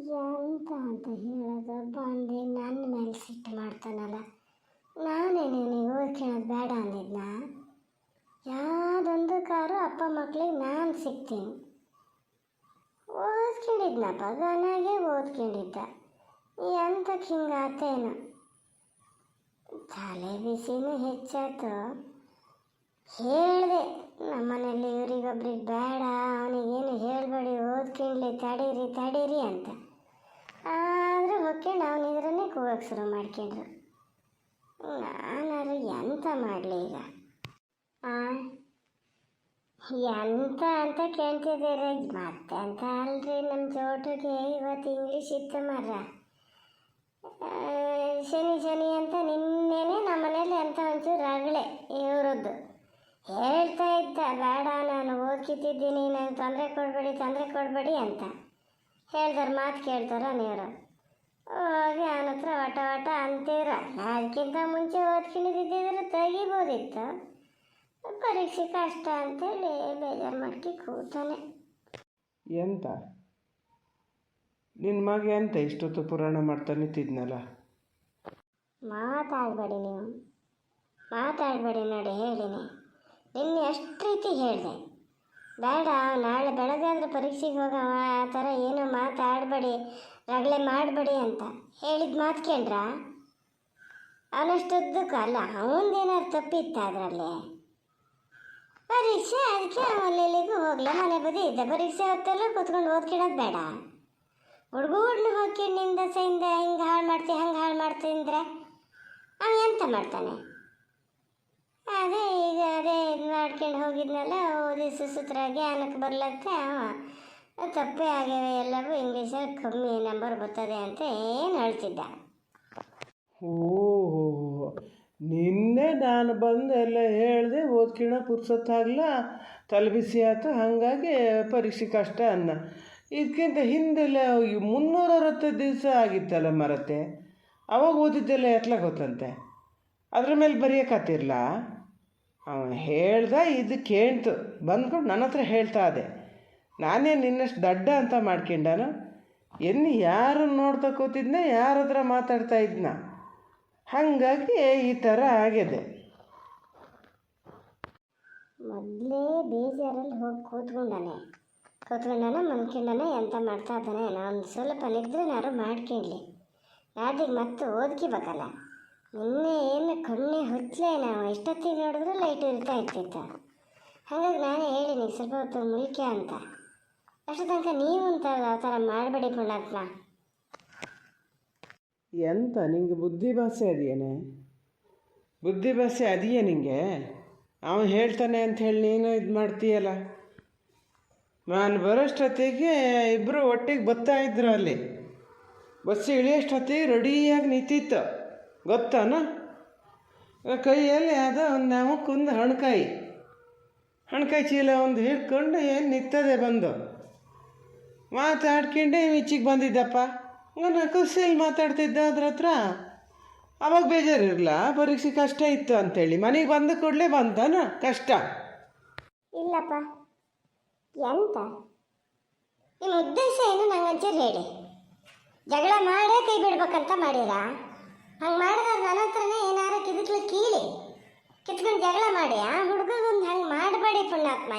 ಎಂತ ಅಂತ ಹೇಳೋದು ಬಂದು ನನ್ನ ಮೇಲೆ ಸಿಟ್ಟು ಮಾಡ್ತಾನಲ್ಲ. ನಾನೇನು ನೀವು ಓದ್ಕೊಳ್ಳೋದು ಬೇಡ ಅಂದಿದ್ನ? ಯಾವುದೊಂದು ಕಾರು ಅಪ್ಪ ಮಕ್ಕಳಿಗೆ ನಾನು ಸಿಗ್ತೀನಿ. ಓದ್ಕೊಂಡಿದ್ನಪ್ಪ, ಗನಾಗೆ ಓದ್ಕೊಂಡಿದ್ದ. ಎಂತಕ್ಕೆ ಹಿಂಗಾತೇನು? ತಲೆ ಬಿಸಿನೂ ಹೆಚ್ಚಾಯ್ತು. ಹೇಳಿದೆ ನಮ್ಮನೇಲಿ ಇವರಿಗೊಬ್ರಿಗೆ ಬೇಡ, ಅವನಿಗೇನು ಹೇಳಬೇಡಿ, ಓದ್ಕೊಂಡ್ಲಿ, ತಡೀರಿ ಅಂತ. ಆದರೂ ಹೊಕ್ಕೊಂಡು ಅವನಿದ್ರನ್ನೇ ಕೂಗಕ್ಕೆ ಶುರು ಮಾಡ್ಕೊಂಡ್ರು. ನಾನಾರು ಎಂತ ಮಾಡಲಿ ಈಗ? ಎಂತ ಅಂತ ಕೇಳ್ತಿದ್ದೀರಿ? ಮತ್ತೆ ಅಂತ ಅಲ್ರಿ, ನಮ್ಮ ಚೋಟಿಗೆ ಇವತ್ತು ಇಂಗ್ಲೀಷ್ ಇತ್ತು ಮರ. ಶನಿ ಅಂತ ನಿನ್ನೆನೆ ನಮ್ಮ ಮನೇಲಿ ಅಂತ ಒಂಚೂರು ರಗಳೆ ಇವ್ರದ್ದು ಹೇಳ್ತಾ ಇದ್ದ. ಬೇಡ, ನಾನು ಓದ್ಕಿತ್ತಿದ್ದೀನಿ, ನಾನು ತೊಂದರೆ ಕೊಡಬೇಡಿ ಅಂತ ಹೇಳ್ದಾರ. ಮಾತು ಕೇಳ್ತಾರ ನೀವರು? ಹೋಗಿ ಅವನ ಹತ್ರ ವಟ ಅಂತೀರ. ಅದಕ್ಕಿಂತ ಮುಂಚೆ ಓದ್ಕೊಂಡಿದ್ದಿದ್ರೆ ತೆಗಿಬೋದಿತ್ತು. ಪರೀಕ್ಷೆ ಕಷ್ಟ ಅಂತೇಳಿ ಬೇಜಾರು ಮಾಡ್ಕಿ ಕೂತಾನೆ. ಎಂತ ನಿನ್ನ ಮಗ ಎಂತ ಇಷ್ಟೊತ್ತು ಪುರಾಣ ಮಾಡ್ತಾ ನಿಂತಿದ್ನಲ್ಲ? ಮಾತಾಡಬೇಡಿ ನೋಡಿ, ಹೇಳಿನಿ. ನಿನ್ನೆ ಅಷ್ಟು ರೀತಿ ಹೇಳಿದೆ, ಬೇಡ ನಾಳೆ ಬೆಳಗ್ಗೆ ಆದರೆ ಪರೀಕ್ಷೆಗೆ ಹೋಗವ, ಆ ಥರ ಏನೋ ಮಾತಾಡಬೇಡಿ, ರಗಳೆ ಮಾಡಬೇಡಿ ಅಂತ ಹೇಳಿದ ಮಾತು ಕೇಳ್ರ? ಅವನಷ್ಟುದ್ದಕ್ಕೂ ಅಲ್ಲ, ಅವನದೇನಾದ್ರು ತಪ್ಪಿತ್ತ ಅದರಲ್ಲಿ? ಪರೀಕ್ಷೆ, ಅದಕ್ಕೆ ಅಲ್ಲಿಗೂ ಹೋಗಲ್ಲ, ಮನೆ ಬದಿ ಇದ್ದ. ಪರೀಕ್ಷೆ ಹೊತ್ತೆಲ್ಲ ಕೂತ್ಕೊಂಡು ಓದ್ಕೊಳ್ಳೋದು ಬೇಡ. ಹುಡುಗೂಡ್ನ ಹೋಗ್ಕೊಂಡು ಹಿಂದೆ ಹಿಂಗೆ ಹಾಳು ಮಾಡ್ತೀವಿ, ಹಂಗೆ ಹಾಳು ಮಾಡ್ತೀವಿ ಅಂದರೆ ಅವನು ಎಂತ ಮಾಡ್ತಾನೆ? ಅದೇ ಇದು ಮಾಡ್ಕೊಂಡು ಹೋಗಿದ್ನಲ್ಲ, ಓದಿ ಸುಸೂತ್ರಾಗಿ ಜ್ಞಾನಕ್ಕೆ ಬರ್ಲತ್ತೆ ಅವ ತಪ್ಪೇ ಆಗ್ಯಾವೆ ಎಲ್ಲವೂ, ಇಂಗ್ಲೀಷಲ್ಲಿ ಕಮ್ಮಿ ನಂಬರ್ ಬರ್ತದೆ ಅಂತ ಏನು ಹೇಳ್ತಿದ್ದ. ಓಹೋ, ನಿನ್ನೆ ನಾನು ಬಂದು ಎಲ್ಲ ಹೇಳಿದೆ, ಓದ್ಕಿಣ ಪುರ್ಸೊತ್ತಾಗಲ್ಲ, ತಲೆಬಿಸಿ ಆಯ್ತು, ಹಾಗಾಗಿ ಪರೀಕ್ಷೆ ಕಷ್ಟ ಅನ್ನ. ಇದಕ್ಕಿಂತ ಹಿಂದೆಲ್ಲ 360 ದಿವಸ ಆಗಿತ್ತಲ್ಲ ಮರತೆ, ಅವಾಗ ಓದಿದ್ದೆಲ್ಲ ಎತ್ಲ ಗೊತ್ತಂತೆ, ಅದ್ರ ಮೇಲೆ ಬರೆಯೋಕ್ಕಾತಿರ್ಲ. ಅವನು ಹೇಳ್ದ, ಇದು ಕೇಳ್ತು ಬಂದ್ಕೊಂಡು ನನ್ನ ಹತ್ರ ಹೇಳ್ತಾ ಇದೆ. ನಾನೇ ನಿನ್ನಷ್ಟು ದಡ್ಡ ಅಂತ ಮಾಡ್ಕೊಂಡಾನ? ಯಾರನ್ನು ನೋಡ್ತಾ ಕೂತಿದ್ನ, ಯಾರ ಹತ್ರ ಮಾತಾಡ್ತಾ ಇದ್ನ, ಹಾಗಾಗಿ ಈ ಥರ ಆಗಿದೆ. ಮೊದಲೇ ಬೇಜಾರಲ್ಲಿ ಹೋಗಿ ಕೂತ್ಕೊಂಡಾನೆ ಮನ್ಕೊಂಡಾನೆ, ಎಂತ ಮಾಡ್ತಾ ಇದ್ದಾನೆ. ನಾನು ಸ್ವಲ್ಪ ನಿದ್ರೆನಾರು ಮಾಡ್ಕೊಂಡ್ಲಿ, ನಾಡಿಗೆ ಮತ್ತೆ ಓದ್ಕಿಬೇಕಲ್ಲ. ನಿನ್ನೆ ಏನು ಕಣ್ಣೆ ಹುಚ್ಚಲೇ, ನಾವು ಎಷ್ಟೊತ್ತಿಗೆ ನೋಡಿದ್ರೆ ಲೈಟ್ ಇರ್ತಾ ಇರ್ತಿತ್ತು. ಹಾಗಾಗಿ ನಾನೇ ಹೇಳಿನಿ ಸ್ವಲ್ಪ ಹೊತ್ತು ಮುಲ್ಕೆ ಅಂತ. ಅಷ್ಟು ತನಕ ನೀವು ಆ ಥರ ಮಾಡಬೇಡಿ ಪುಣ್ಯಾತ್ಮ. ಎಂತ ನಿಂಗೆ ಬುದ್ಧಿಭಾಷೆ ಅದೆಯೇ ನಿಂಗೆ? ಅವನು ಹೇಳ್ತಾನೆ ಅಂತ ಹೇಳಿ ನೀನು ಇದು ಮಾಡ್ತೀಯಲ್ಲ. ನಾನು ಬರೋಷ್ಟೊತ್ತಿಗೆ ಇಬ್ಬರು ಒಟ್ಟಿಗೆ ಬರ್ತಾ ಇದ್ರು. ಅಲ್ಲಿ ಬಸ್ಸು ಇಳಿಯೋಷ್ಟೊತ್ತಿಗೆ ರೆಡಿಯಾಗಿ ನಿಂತಿತ್ತು, ಗೊತ್ತಾನ? ಕೈಯಲ್ಲಿ ಯಾವುದೋ ಒಂದು ನಮಕ್ಕೊಂದು ಹಣ್ಕಾಯಿ ಚೀಲ ಒಂದು ಹಿಡ್ಕೊಂಡು ಏನು ನಿಂತದೆ ಬಂದು ಮಾತಾಡ್ಕೊಂಡೆ ಈಚೆಗೆ ಬಂದಿದ್ದಪ್ಪ. ನಾನು ಖುಷಿಯಲ್ಲಿ ಮಾತಾಡ್ತಿದ್ದ ಅದ್ರ ಹತ್ರ. ಅವಾಗ ಬೇಜಾರಿರಲ್ಲ, ಪರೀಕ್ಷೆ ಕಷ್ಟ ಇತ್ತು ಅಂಥೇಳಿ. ಮನೆಗೆ ಬಂದ ಕೂಡಲೇ ಬಂತಾನ ಕಷ್ಟ? ಇಲ್ಲಪ್ಪ. ಎಂತ ನಿಮ್ಮ ಉದ್ದೇಶ ಏನು ನಂಗೆ ಒಂಚೂರು ಹೇಳಿ. ಜಗಳ ಮಾಡೇ ಕೈ ಬಿಡ್ಬೇಕಂತ ಮಾಡಿರಾ? ಹಂಗೆ ಮಾಡಿದ್ರೆ ನನ್ನ ಹತ್ರನೇ ಏನಾರು ಕಿತ್ಕೊಂಡು ಜಗಳ ಮಾಡಿ ಆ ಹುಡುಗಗೊಂದು ಹಂಗೆ ಮಾಡಬೇಡಿ ಪುಣ್ಯಾತ್ಮ.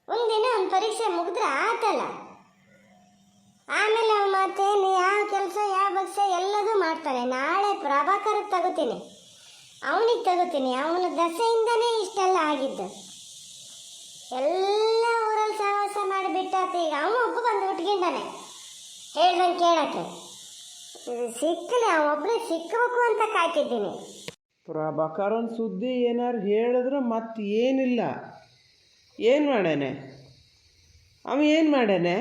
ಒಂದಿನ ಒಂದು ಪರೀಕ್ಷೆ ಮುಗಿದ್ರೆ ಆತಲ್ಲ, ಆಮೇಲೆ ಅವ್ನು ಮತ್ತೇನು ಯಾವ ಕೆಲಸ ಯಾವ ಬಗ್ಸ ಎಲ್ಲದೂ ಮಾಡ್ತಾನೆ. ನಾಳೆ ಪ್ರಭಾಕರಿಗೆ ತಗೋತೀನಿ, ಅವನಿಗೆ ತಗೋತೀನಿ. ಅವನ ದಸೆಯಿಂದನೇ ಇಷ್ಟೆಲ್ಲ ಆಗಿದ್ದು. ಎಲ್ಲ ಊರಲ್ಲಿ ಸಹವಾಸ ಮಾಡಿಬಿಟ್ಟಾತ. ಈಗ ಅವನು ಒಬ್ಬ ಬಂದು ಉಟ್ಕೊಂಡಾನೆ ಹೇಳ್ದಂಗೆ ಕೇಳಕ್ಕೆ. ಸಿಕ್ಕಲಿ, ಅವನೊಬ್ಬರೇ ಸಿಕ್ಕಬೇಕು ಅಂತ ಕಾಯ್ತಿದ್ದೀನಿ. ಪ್ರಭಾಕರನ್ ಸುದ್ದಿ ಏನಾರು ಹೇಳಿದ್ರೆ ಮತ್ತೆ ಏನಿಲ್ಲ. ಏನು ಮಾಡ್ಯಾನೆ ಏನು ಮಾಡ್ಯಾನೆ?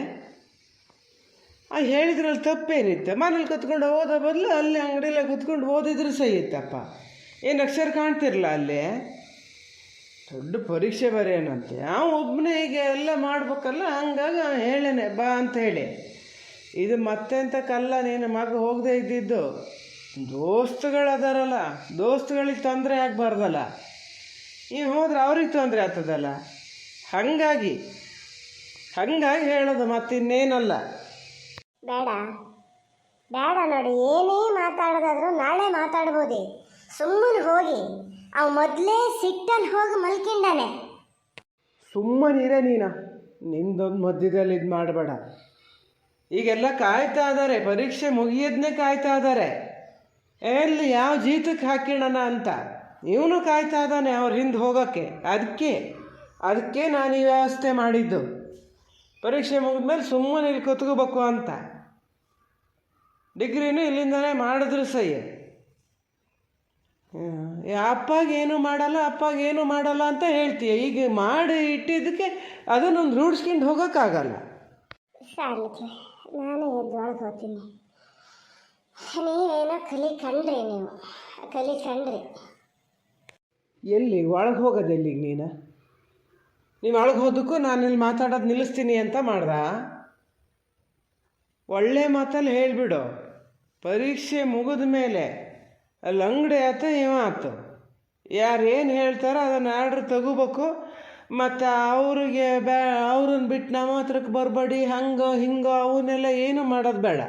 ಹೇಳಿದ್ರಲ್ಲಿ ತಪ್ಪೇನಿತ್ತು? ಮನೇಲಿ ಕೂತ್ಕೊಂಡು ಓದೋ ಬದಲು ಅಲ್ಲಿ ಅಂಗಡಿಯಲ್ಲೇ ಕೂತ್ಕೊಂಡು ಓದಿದ್ರು ಸಹ ಇತ್ತಪ್ಪ. ಏನು ಅಕ್ಷರ ಕಾಣ್ತಿರಲ್ಲ ಅಲ್ಲಿ? ದೊಡ್ಡ ಪರೀಕ್ಷೆ ಬರೆಯೋಣಂತೆ ಒಬ್ಬನೇ ಈಗ ಎಲ್ಲ ಮಾಡ್ಬೇಕಲ್ಲ, ಹಂಗಾಗಿ ಹೇಳೇನೆ ಬಾ ಅಂತ ಹೇಳಿ. ಇದು ಮತ್ತೆಂತ ಕಲ್ಲ ನೀನು ಮಗ ಹೋಗದೆ ಇದ್ದಿದ್ದು. ದೋಸ್ತುಗಳದಾರಲ್ಲ, ದೋಸ್ತುಗಳಿಗೆ ತೊಂದರೆ ಆಗಬಾರ್ದಲ್ಲ. ನೀವು ಹೋದ್ರೆ ಅವ್ರಿಗೆ ತೊಂದರೆ ಆಗ್ತದಲ್ಲ. ಹಾಗಾಗಿ ಹೇಳೋದು, ಮತ್ತಿನ್ನೇನಲ್ಲ. ಬೇಡ ಬೇಡ ನೋಡಿ, ಏನೇ ಮಾತಾಡೋದಾದ್ರೂ ನಾಳೆ ಮಾತಾಡ್ಬೋದೆ. ಸುಮ್ಮನೆ ಹೋಗಿ ಅವ ಮೊದಲೇ ಸಿಟ್ಟಲ್ಲಿ ಹೋಗಿ ಮಲ್ಕಿಂಡಾನೆ. ಸುಮ್ಮನಿರೇ ನೀನು, ನಿಂದೊಂದು ಮಧ್ಯದಲ್ಲಿ ಇದು ಮಾಡಬೇಡ. ಈಗೆಲ್ಲ ಕಾಯ್ತಾ ಇದ್ದಾರೆ, ಪರೀಕ್ಷೆ ಮುಗಿಯೋದನ್ನೇ ಕಾಯ್ತಾ ಇದ್ದಾರೆ. ಎಲ್ಲಿ ಯಾವ ಜೀತಕ್ಕೆ ಹಾಕಿಡೋಣ ಅಂತ ಇವನು ಕಾಯ್ತಾ ಇದ್ದಾನೆ ಅವ್ರ ಹಿಂದೆ ಹೋಗೋಕ್ಕೆ. ಅದಕ್ಕೆ ನಾನು ಈ ವ್ಯವಸ್ಥೆ ಮಾಡಿದ್ದು, ಪರೀಕ್ಷೆ ಮುಗಿದ್ಮೇಲೆ ಸುಮ್ಮನೆ ಇಲ್ಲಿ ಕೂತ್ಕೋಬೇಕು ಅಂತ. ಡಿಗ್ರಿನೂ ಇಲ್ಲಿಂದನೇ ಮಾಡಿದ್ರು ಸಹಿ. ಅಪ್ಪಾಗೇನು ಮಾಡಲ್ಲ ಅಂತ ಹೇಳ್ತೀಯ. ಈಗ ಮಾಡಿ ಇಟ್ಟಿದ್ದಕ್ಕೆ ಅದನ್ನೊಂದು ರೂಢಿಸ್ಕೊಂಡು ಹೋಗೋಕ್ಕಾಗಲ್ಲ. ಸಾಲಿಕೆ ನಾನು ಎದ್ದೊಳಗೆ ಹೋಗ್ತೀನಿ. ನೀವೇನೋ ಕಲಿಕಂಡ್ರಿ, ಎಲ್ಲಿ ಒಳಗೆ ಹೋಗೋದು? ಎಲ್ಲಿಗೆ ನೀನು ಒಳಗೆ ಹೋದಕ್ಕೂ ನಾನು ಇಲ್ಲಿ ಮಾತಾಡೋದು ನಿಲ್ಲಿಸ್ತೀನಿ ಅಂತ ಮಾಡ್ದ? ಒಳ್ಳೆ ಮಾತಲ್ಲಿ ಹೇಳಿಬಿಡು. ಪರೀಕ್ಷೆ ಮುಗಿದ ಮೇಲೆ ಅಲ್ಲಿ ಅಂಗಡಿ ಆಯ್ತು ಇವ ಆಯ್ತು, ಯಾರು ಏನು ಹೇಳ್ತಾರೋ ಅದನ್ನು ಆರ್ಡ್ರ್ ತಗೋಬೇಕು. ಮತ್ತು ಅವ್ರಿಗೆ ಅವ್ರನ್ನ ಬಿಟ್ಟು ನಮ್ಮ ಹತ್ರಕ್ಕೆ ಬರಬೇಡಿ, ಹಿಂಗೋ ಅವನ್ನೆಲ್ಲ ಏನು ಮಾಡೋದು ಬೇಡ.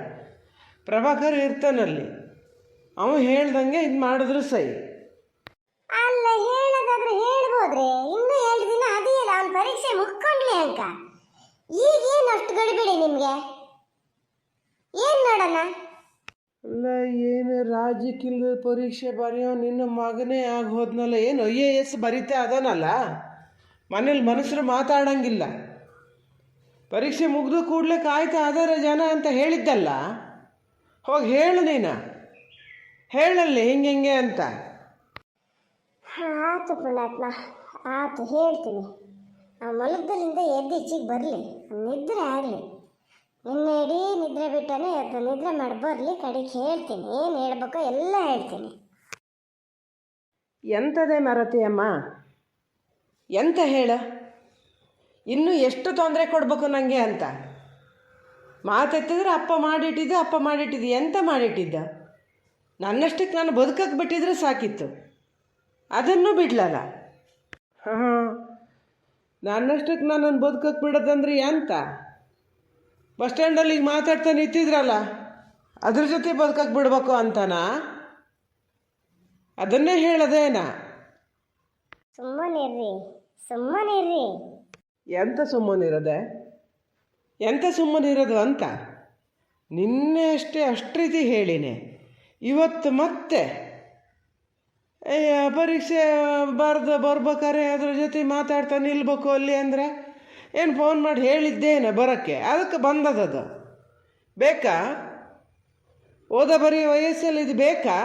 ಪ್ರಭಾಕರ್ ಇರ್ತಾನಲ್ಲಿ, ಅವನು ಹೇಳ್ದಂಗೆ ಇದು ಮಾಡಿದ್ರು ಸಹಿ. ಅಲ್ಲ, ಹೇಳೋದಾದ್ರೆ ಹೇಳ್ಬೋದ್ರಿ. ಇನ್ನೂ 2 ದಿನ ಅದೇ ಇಲ್ಲ, ಅವ್ನ ಪರೀಕ್ಷೆ ಮುಕ್ಕೊಂಡ್ಲಿ ಅಂಕ. ಈಗೇನು ಅಷ್ಟು ಗಡಿಬಿಡಿ ನಿಮಗೆ? ಏನು ನೋಡೋಣ? ಅಲ್ಲ, ಏನು ರಾಜ್ಯಕ್ಕಿಲ್ಲದ ಪರೀಕ್ಷೆ ಬರೆಯೋ ನಿನ್ನ ಮಗನೇ ಆಗಿ ಹೋದ್ನಲ್ಲ. ಏನು IAS ಬರೀತಾ ಅದನಲ್ಲ, ಮನೇಲಿ ಮನಸ್ಸರು ಮಾತಾಡಂಗಿಲ್ಲ. ಪರೀಕ್ಷೆ ಮುಗಿದು ಕೂಡಲೇ ಕಾಯ್ತಾ ಅದಾರ ಜನ ಅಂತ ಹೇಳಿದ್ದಲ್ಲ. ಹೋಗಿ ಹೇಳು, ಹೇಳಲ್ಲಿ ಹಿಂಗೆ ಅಂತ. ಆಯ್ತು ಪುಣ್ಯಾತ್ಮ, ಆಯ್ತು, ಹೇಳ್ತೀನಿ. ಆ ಮಲಗದಲ್ಲಿಂದ ಎದ್ದು ಈಚೆಗೆ ಬರಲಿ, ನಿದ್ರೆ ಆಗಲಿ. ನಿನ್ನೆ ಇಡೀ ನಿದ್ರೆ ಬಿಟ್ಟನೆ, ಎದ್ದು ನಿದ್ರೆ ಮಾಡಿ ಬರಲಿ. ಕಡೆಗೆ ಹೇಳ್ತೀನಿ, ಏನು ಹೇಳ್ಬೇಕೋ ಎಲ್ಲ ಹೇಳ್ತೀನಿ. ಎಂಥದೇ ಮರತಿಯಮ್ಮ, ಎಂತ ಹೇಳ? ಇನ್ನೂ ಎಷ್ಟು ತೊಂದರೆ ಕೊಡಬೇಕು ನನಗೆ ಅಂತ ಮಾತೆತ್ತಿದ್ರೆ ಅಪ್ಪ ಮಾಡಿಟ್ಟಿದ್ದು ಎಂತ ಮಾಡಿಟ್ಟಿದ್ದ? ನನ್ನಷ್ಟಕ್ಕೆ ನಾನು ಬದುಕಕ್ಕೆ ಬಿಟ್ಟಿದ್ರೆ ಸಾಕಿತ್ತು, ಅದನ್ನು ಬಿಡ್ಲಲ್ಲ. ನನ್ನಷ್ಟಕ್ಕೆ ನನ್ನನ್ನು ಬದುಕಕ್ಕೆ ಬಿಡೋದಂದ್ರೆ ಎಂತ? ಬಸ್ ಸ್ಟ್ಯಾಂಡಲ್ಲಿ ಈಗ ಮಾತಾಡ್ತಾ ನಿಂತಿದ್ರಲ್ಲ, ಅದ್ರ ಜೊತೆ ಬದುಕಕ್ಕೆ ಬಿಡ್ಬೇಕು ಅಂತನಾ? ಅದನ್ನೇ ಹೇಳದೇನಾ? ಸುಮ್ಮನಿರ್ರಿ. ಎಂತ ಸುಮ್ಮನಿರೋದು ಅಂತ ನಿನ್ನೆ ಅಷ್ಟು ರೀತಿ ಹೇಳಿನೆ. ಇವತ್ತು ಮತ್ತೆ ಪರೀಕ್ಷೆ ಬರ್ಬೇಕಾರೆ ಅದ್ರ ಜೊತೆ ಮಾತಾಡ್ತಾ ನಿಲ್ಬೇಕು ಅಲ್ಲಿ ಅಂದರೆ ಏನು ಫೋನ್ ಮಾಡಿ ಹೇಳಿದ್ದೇನೆ ಬರೋಕ್ಕೆ? ಅದಕ್ಕೆ ಬಂದದದು ಬೇಕಾ? ಓದ ಬರೀ ವಯಸ್ಸಲ್ಲಿ ಇದು ಬೇಕಾ?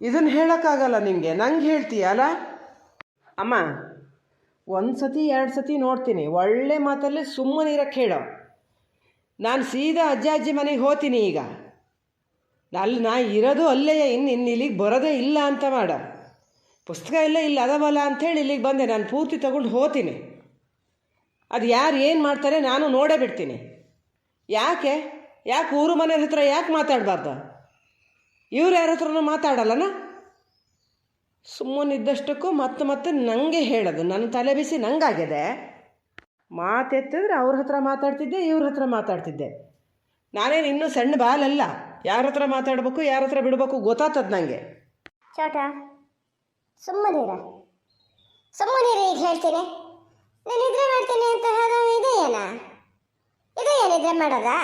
ಇದನ್ನು ಹೇಳೋಕ್ಕಾಗಲ್ಲ ನಿನಗೆ, ನಂಗೆ ಹೇಳ್ತೀಯಲ್ಲ ಅಮ್ಮ. 1 ಸತಿ 2 ಸತಿ ನೋಡ್ತೀನಿ, ಒಳ್ಳೆ ಮಾತಲ್ಲಿ ಸುಮ್ಮನಿರಕ್ಕೆ ಹೇಳೋ. ನಾನು ಸೀದಾ ಅಜ್ಜಿ ಮನೆಗೆ ಹೋಗ್ತೀನಿ. ಈಗ ಅಲ್ಲಿ ನಾ ಇರೋದು ಅಲ್ಲೇ, ಇನ್ನು ಇಲ್ಲಿಗೆ ಬರೋದೇ ಇಲ್ಲ ಅಂತ ಮಾಡ. ಪುಸ್ತಕ ಎಲ್ಲ ಇಲ್ಲಿ ಅದವಲ್ಲ ಅಂಥೇಳಿ ಇಲ್ಲಿಗೆ ಬಂದೆ. ನಾನು ಪೂರ್ತಿ ತಗೊಂಡು ಹೋಗ್ತೀನಿ. ಅದು ಯಾರು ಏನು ಮಾಡ್ತಾರೆ ನಾನು ನೋಡೇ ಬಿಡ್ತೀನಿ. ಯಾಕೆ ಊರು ಮನೆಯವ್ರ ಹತ್ರ ಯಾಕೆ ಮಾತಾಡಬಾರ್ದು? ಇವ್ರು ಯಾರ ಹತ್ರನೂ ಮಾತಾಡಲ್ಲನ? ಸುಮ್ಮನಿದ್ದಷ್ಟಕ್ಕೂ ಮತ್ತೆ ನನಗೆ ಹೇಳೋದು. ನನ್ನ ತಲೆ ಬಿಸಿ ನಂಗಾಗಿದೆ. ಮಾತೆತ್ತಿದ್ರೆ ಅವ್ರ ಹತ್ರ ಮಾತಾಡ್ತಿದ್ದೆ, ಇವ್ರ ಹತ್ರ ಮಾತಾಡ್ತಿದ್ದೆ. ನಾನೇನು ಇನ್ನೂ ಸಣ್ಣ ಬಾಲಲ್ಲ, ಯಾರ ಹತ್ರ ಮಾತಾಡಬೇಕು ಯಾರ ಹತ್ರ ಬಿಡಬೇಕು ಗೊತ್ತಾಗ್ತದೆ ನನಗೆ. ಚೋಟ, ಸುಮ್ಮನಿರಿ. ಈಗ ಹೇಳ್ತೀನಿ. ನಾನು ನಿದ್ರೆ ಮಾಡ್ತೀನಿ ಅಂತ ಹೇಳೋ ಇದೇನ ನಿದ್ರೆ ಮಾಡೋದಾ?